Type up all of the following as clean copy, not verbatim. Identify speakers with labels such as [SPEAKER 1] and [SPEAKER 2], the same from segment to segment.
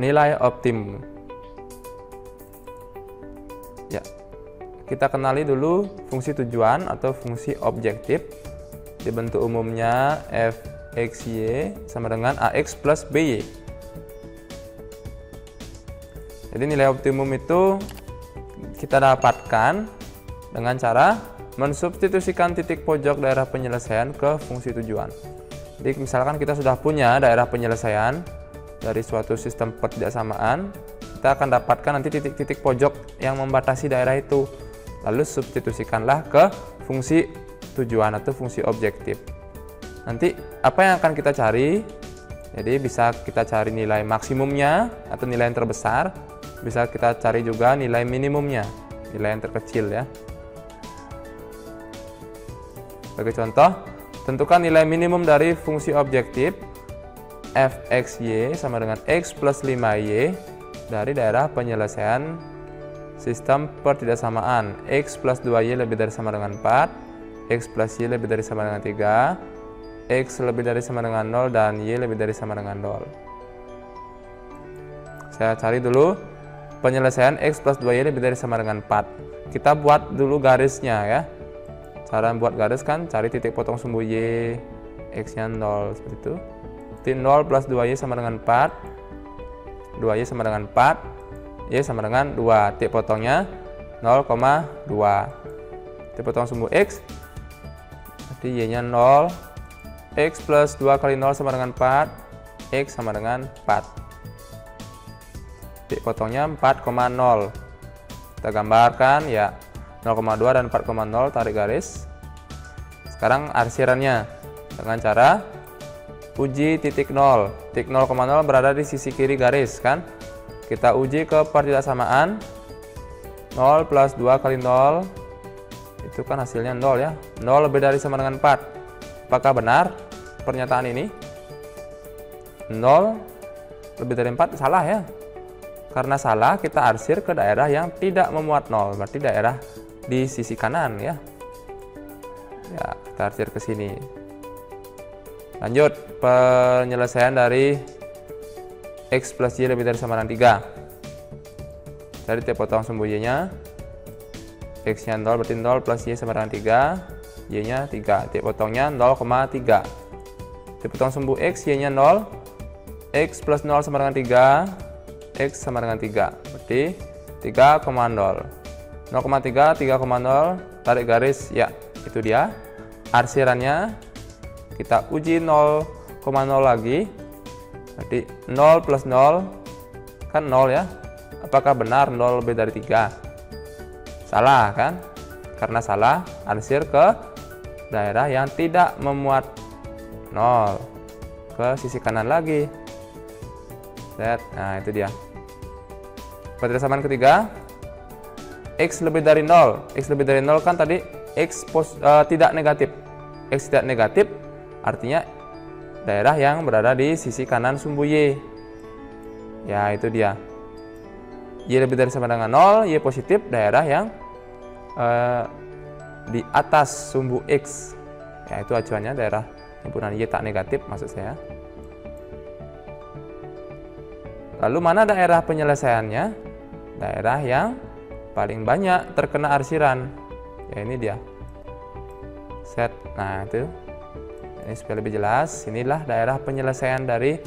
[SPEAKER 1] nilai optimum. Ya, kita kenali dulu fungsi tujuan atau fungsi objektif. Dibentuk umumnya fxy sama dengan ax plus by. Jadi nilai optimum itu kita dapatkan dengan cara mensubstitusikan titik pojok daerah penyelesaian ke fungsi tujuan. Jadi misalkan kita sudah punya daerah penyelesaian dari suatu sistem pertidaksamaan, kita akan dapatkan nanti titik-titik pojok yang membatasi daerah itu. Lalu substitusikanlah ke fungsi tujuan atau fungsi objektif. Nanti apa yang akan kita cari? Jadi bisa kita cari nilai maksimumnya atau nilai yang terbesar. Bisa kita cari juga nilai minimumnya, nilai yang terkecil ya. Sebagai contoh, tentukan nilai minimum dari fungsi objektif fxy sama dengan x plus 5y dari daerah penyelesaian sistem pertidaksamaan. X plus 2y lebih dari sama dengan 4, x plus y lebih dari sama dengan 3, x lebih dari sama dengan 0, dan y lebih dari sama dengan 0. Saya cari dulu penyelesaian x plus 2y lebih dari sama dengan 4. Kita buat dulu garisnya ya. Cara membuat garis kan cari titik potong sumbu y, x-nya 0 seperti itu. Titik 0 plus 2y sama dengan 4. 2y sama dengan 4. Y sama dengan 2. Titik potongnya 0,2. Titik potong sumbu x. Berarti y-nya 0. X plus 2 kali 0 sama dengan 4. X sama dengan 4. Titik potongnya 4,0. Kita gambarkan ya 0,2 dan 4,0, tarik garis. Sekarang arsirannya dengan cara uji titik 0. Titik 0,0 berada di sisi kiri garis kan. Kita uji ke pertidaksamaan. 0 plus 2 kali 0 itu kan hasilnya 0 ya. 0 lebih dari sama dengan 4. Apakah benar pernyataan ini? 0 lebih dari 4 salah ya. Karena salah, kita arsir ke daerah yang tidak memuat 0, berarti daerah di sisi kanan ya. Ya, kita arsir ke sini. Lanjut, penyelesaian dari x plus y lebih dari sama dengan 3. Cari titik potong sumbu y-nya. X-nya 0, berarti 0 plus y sama dengan 3. Y-nya 3, titik potongnya 0,3. Titik potong sumbu x, y-nya 0. X plus 0 sama dengan 3. X sama dengan 3, berarti 3,0. 0,3, 3,0, tarik garis, ya itu dia arsirannya. Kita uji 0,0 lagi, berarti 0 plus 0 kan 0 ya. Apakah benar 0 lebih dari 3? Salah kan? Karena salah, arsir ke daerah yang tidak memuat 0, ke sisi kanan lagi. Nah itu dia. Pertidaksamaan ketiga, x lebih dari 0. X lebih dari 0 kan tadi x tidak negatif. X tidak negatif artinya daerah yang berada di sisi kanan sumbu y. Ya itu dia. Y lebih dari sama dengan 0, y positif, daerah yang di atas sumbu x. Ya itu acuannya, daerah himpunan y tak negatif maksud saya. Lalu mana daerah penyelesaiannya? Daerah yang paling banyak terkena arsiran. Ya ini dia. Set. Nah itu. Ini supaya lebih jelas. Inilah daerah penyelesaian dari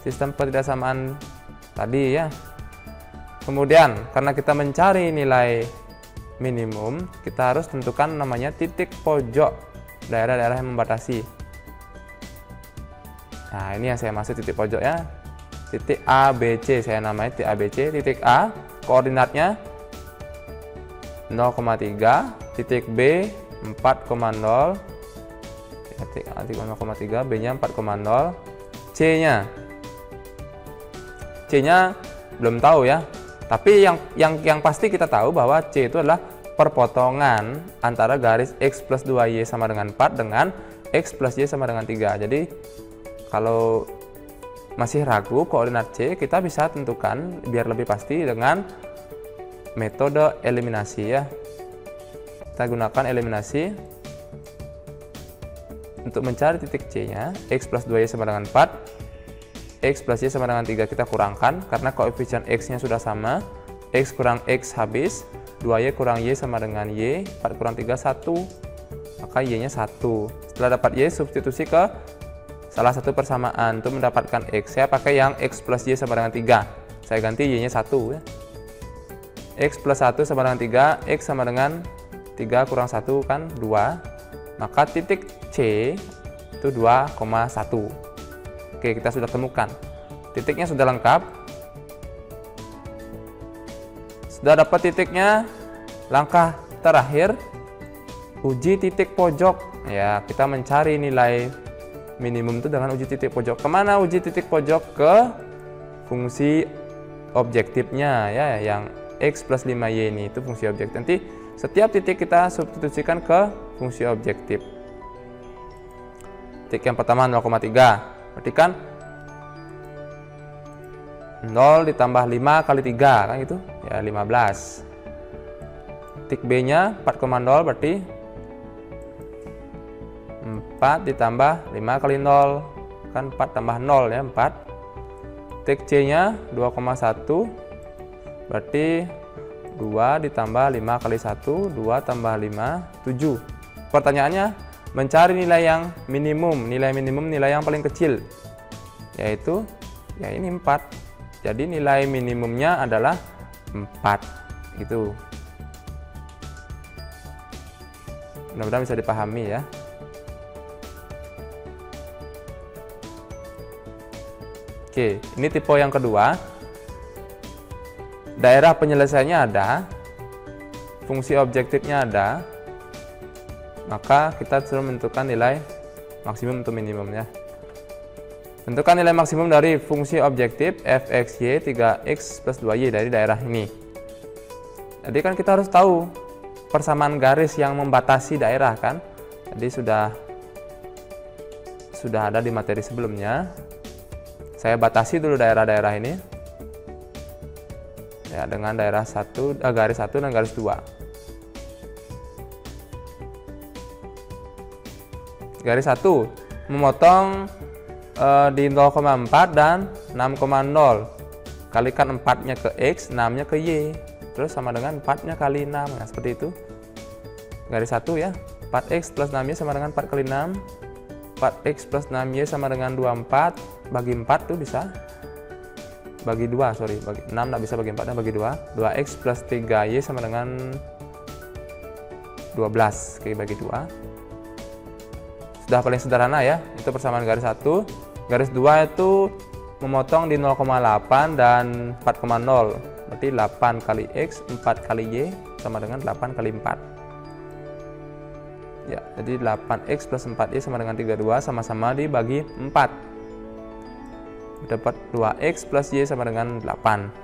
[SPEAKER 1] sistem pertidaksamaan tadi ya. Kemudian karena kita mencari nilai minimum, kita harus tentukan namanya titik pojok daerah-daerah yang membatasi. Nah ini yang saya maksud titik pojok ya. Titik A, B, C, saya namai titik A, B, C. Titik A, koordinatnya 0,3, titik B 4,0, titik A 0,3, B-nya 4,0, C-nya belum tahu ya. Tapi yang pasti kita tahu bahwa C itu adalah perpotongan antara garis X plus 2Y sama dengan 4 dengan X plus Y sama dengan 3. Jadi kalau masih ragu koordinat C, kita bisa tentukan biar lebih pasti dengan metode eliminasi ya. Kita gunakan eliminasi untuk mencari titik C-nya. X plus 2Y sama dengan 4. X plus Y sama dengan 3 kita kurangkan, karena koefisien X-nya sudah sama. X kurang X habis, 2Y kurang Y sama dengan Y, 4 kurang 3, 1. Maka Y-nya 1. Setelah dapat Y, substitusi ke salah satu persamaan untuk mendapatkan X. Saya pakai yang X plus Y sama dengan 3. Saya ganti Y-nya 1 ya. X plus 1 sama dengan 3, X sama dengan 3 kurang 1 kan 2. Maka titik C itu 2,1. Oke, kita sudah temukan. Titiknya sudah lengkap. Sudah dapat titiknya, langkah terakhir uji titik pojok. Ya, kita mencari nilai minimum itu dengan uji titik pojok. Kemana uji titik pojok? Ke fungsi objektifnya ya, yang X plus 5Y ini itu fungsi objektif. Nanti setiap titik kita substitusikan ke fungsi objektif. Titik yang pertama 0,3. Berarti kan 0 ditambah 5 kali 3 kan gitu ya, 15. Titik B nya 4,0 berarti 4 ditambah 5 kali 0 kan 4 tambah 0 ya, 4. Titik C nya 2,1 berarti 2 ditambah 5 kali 1, 2 tambah 5, 7. Pertanyaannya, mencari nilai yang minimum. Nilai minimum, nilai yang paling kecil, yaitu ya ini 4. Jadi nilai minimumnya adalah 4 gitu. Mudah-mudahan bisa dipahami ya. Oke, ini tipe yang kedua. Daerah penyelesaiannya ada, fungsi objektifnya ada, maka kita sudah menentukan nilai maksimum atau minimum ya. Tentukan nilai maksimum dari fungsi objektif fxy 3x plus 2y dari daerah ini. Jadi kan kita harus tahu persamaan garis yang membatasi daerah kan. Jadi sudah ada di materi sebelumnya. Saya batasi dulu daerah-daerah ini. Ya, dengan daerah garis 1 dan garis 2. Garis 1 memotong di 0,4 dan 6,0. Kalikan 4-nya ke X, 6-nya ke Y. Terus sama dengan 4-nya kali 6. Nah, seperti itu. Garis 1 ya. 4X plus 6Y sama dengan 4 kali 6. 4X plus 6Y sama dengan 24. Bagi 4 tuh bisa. Bagi 2, bagi 6 tidak bisa bagi 4 dan bagi 2. 2x plus 3y sama dengan 12. Oke, bagi 2. Sudah paling sederhana ya, itu persamaan garis 1. Garis 2 itu memotong di 0,8 dan 4,0. Berarti 8 kali x, 4 kali y sama dengan 8 kali 4. Ya, jadi 8x plus 4y sama dengan 32, sama-sama dibagi 4. Dapat 2x plus y sama dengan 8.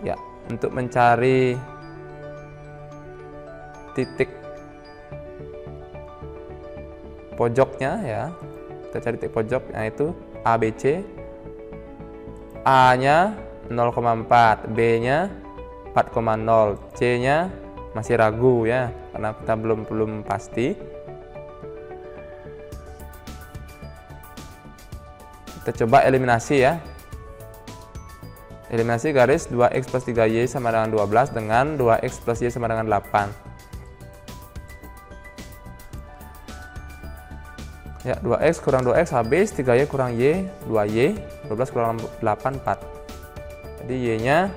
[SPEAKER 1] Ya, untuk mencari titik pojoknya ya, kita cari titik pojok, yaitu ABC. A-nya 0,4, B-nya 4,0, C-nya masih ragu ya, karena kita belum pasti. Kita coba eliminasi ya. Eliminasi garis 2x plus 3y sama dengan 12 dengan 2x plus y sama dengan 8. Ya, 2x kurang 2x habis, 3y kurang y, 2y, 12 kurang 8, 4. Jadi y-nya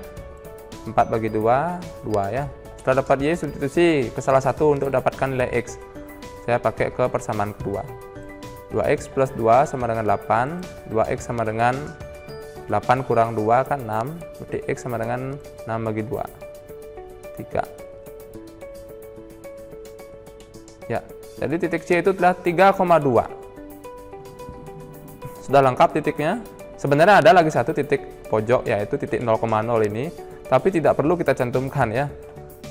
[SPEAKER 1] 4 bagi 2, 2 ya. Setelah dapat y, substitusi ke salah satu untuk dapatkan nilai x. Saya pakai ke persamaan kedua. 2x plus 2 sama dengan 8, 2x sama dengan 8 kurang 2 kan 6, berarti x sama dengan 6 bagi 2, 3. Ya, jadi titik C itu adalah 3,2. Sudah lengkap titiknya. Sebenarnya ada lagi satu titik pojok, yaitu titik 0,0 ini, tapi tidak perlu kita cantumkan ya,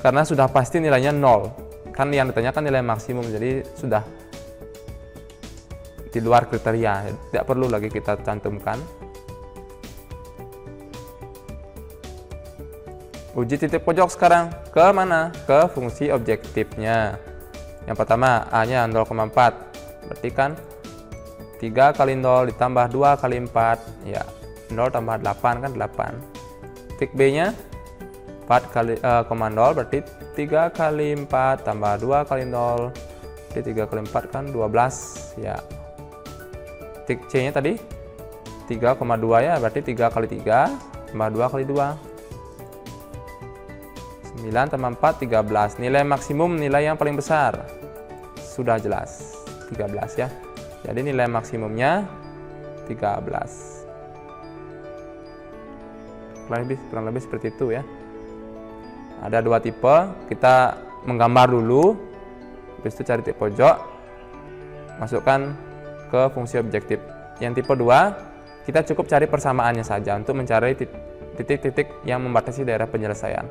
[SPEAKER 1] karena sudah pasti nilainya 0. Kan yang ditanyakan nilai maksimum, jadi sudah di luar kriteria, tidak perlu lagi kita cantumkan. Uji titik pojok sekarang ke mana? Ke fungsi objektifnya. Yang pertama A-nya 0,4, berarti kan 3 kali 0 ditambah 2 kali 4, ya 0 tambah 8 kan 8. Titik B-nya 4 kali 0 berarti 3 kali 4 tambah 2 kali 0, jadi 3 kali 4 kan 12 ya. Titik C-nya tadi 3,2 ya, berarti 3 kali 3 tambah 2 kali 2. 9 tambah 4, 13. Nilai maksimum, nilai yang paling besar. Sudah jelas, 13 ya. Jadi nilai maksimumnya 13. Kurang lebih seperti itu ya. Ada dua tipe, kita menggambar dulu, habis itu cari titik pojok, masukkan ke fungsi objektif. Yang tipe 2, kita cukup cari persamaannya saja untuk mencari titik-titik yang membatasi daerah penyelesaian.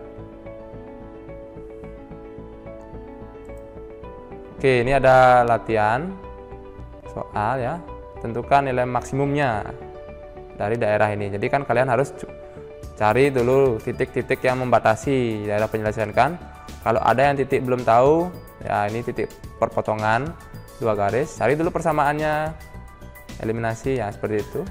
[SPEAKER 1] Oke, ini ada latihan soal ya. Tentukan nilai maksimumnya dari daerah ini. Jadi kan kalian harus cari dulu titik-titik yang membatasi daerah penyelesaian kan. Kalau ada yang titik belum tahu, ya ini titik perpotongan 2 garis. Cari dulu persamaannya, eliminasi ya seperti itu.